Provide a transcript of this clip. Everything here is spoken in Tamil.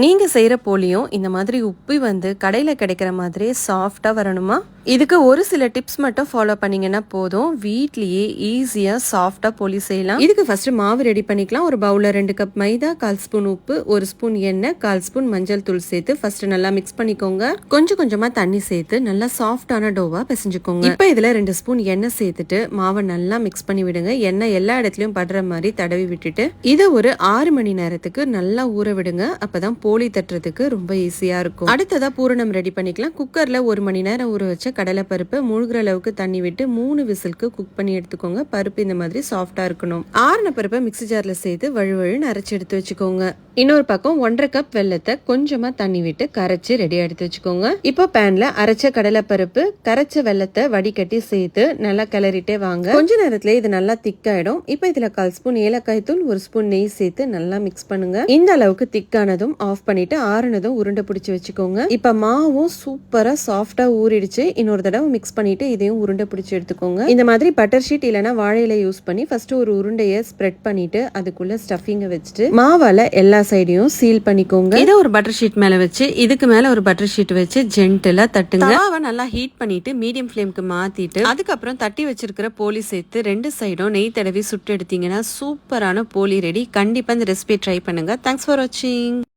நீங்க செய்யற போலியும் இந்த மாதிரி உப்பி வந்து கடையில கிடைக்கிற மாதிரி சாஃப்டா வரணுமா? இதுக்கு ஒரு சில டிப்ஸ் மட்டும் ஃபாலோ பண்ணீங்கன்னா போதும், வீட்லயே ஈஸியா சாஃப்டா போலி செய்யலாம். இதுக்கு ஃபர்ஸ்ட் மாவு ரெடி பண்ணிக்கலாம். ஒரு பவுல்ல 2 கப் மைதா, 1/4 ஸ்பூன் உப்பு, 1 ஸ்பூன் எண்ணெய், 1/4 ஸ்பூன் மஞ்சள் தூள் சேர்த்து ஃபர்ஸ்ட் நல்லா மிக்ஸ் பண்ணிக்கோங்க. கொஞ்சம் கொஞ்சமா தண்ணி சேர்த்து நல்லா சாஃப்டான டோவா பிசைஞ்சுக்கோங்க. இப்போ இதுல 2 ஸ்பூன் எண்ணெய் சேர்த்துட்டு மாவை நல்லா மிக்ஸ் பண்ணி விடுங்க. எண்ணெய் எல்லா இடத்துலயும் படுற மாதிரி தடவி விட்டுட்டு இதை ஒரு 6 மணி நேரத்துக்கு நல்லா ஊற விடுங்க. அப்பதான் போலி தட்டுறதுக்கு ரொம்ப ஈஸியா இருக்கும். அடுத்ததா பூரணம் ரெடி பண்ணிக்கலாம். குக்கர்ல 1 மணி நேரம் ஊற வச்ச கடலை பருப்பு முழுகிற அளவுக்கு தண்ணி விட்டு 3 விசிலுக்கு குக் பண்ணி எடுத்துக்கோங்க. பருப்பு இந்த மாதிரி சாஃப்டா இருக்கணும். ஆறுன பருப்பை மிக்ஸி ஜார்ல சேர்த்து வழுவழுன்னு அரைச்சு எடுத்து வச்சுக்கோங்க. இன்னொரு பக்கம் 1/2 கப் வெல்லத்தை கொஞ்சமா தண்ணி விட்டு கரைச்சு ரெடியா எடுத்து வச்சுக்கோங்க. இப்போ பேன்ல அரைச்ச கடலை பருப்பு, கரைச்ச வெல்லத்தை வடிகட்டி சேர்த்து நல்லா கிளறிட்டே வாங்க. கொஞ்ச நேரத்துல இது நல்லா திக்காயிடும். இப்போ இதுல 1/4 ஸ்பூன் ஏலக்காய் தூள், 1 ஸ்பூன் நெய் சேர்த்து நல்லா மிக்ஸ் பண்ணுங்க. இந்த அளவுக்கு திக்கானதும் ஆஃப் பண்ணிட்டு ஆறுனதும் உருண்டை பிடிச்சு வச்சுக்கோங்க. இப்ப மாவும் சூப்பரா சாஃப்டா ஊறிடுச்சு. இன்னொரு தடவை மிக்ஸ் பண்ணிட்டு இதையும் உருண்டை பிடிச்சு எடுத்துக்கோங்க. இந்த மாதிரி பட்டர் ஷீட் இல்லைன்னா வாழை இலை யூஸ் பண்ணி ஃபர்ஸ்ட் ஒரு உருண்டையை ஸ்ப்ரெட் பண்ணிட்டு அதுக்குள்ள ஸ்டஃபிங்க வச்சுட்டு மாவால எல்லா சைடையும் சீல் பண்ணிக்கோங்க. இதை ஒரு பட்டர் ஷீட் மேல வச்சு இதுக்கு மேல ஒரு பட்டர் ஷீட் வச்சு ஜென்டிலா தட்டுங்க. தவாவை நல்லா ஹீட் பண்ணிட்டு மீடியம் ஃப்ளேம்க்கு மாத்திட்டு அதுக்கப்புறம் தட்டி வச்சிருக்கிற போலி சேர்த்து 2 சைடும் நெய் தடவி சுட்டு எடுத்தீங்கன்னா சூப்பரான போலி ரெடி. கண்டிப்பா இந்த ரெசிபி ட்ரை பண்ணுங்க. தேங்க்ஸ் ஃபார் வாட்சிங்.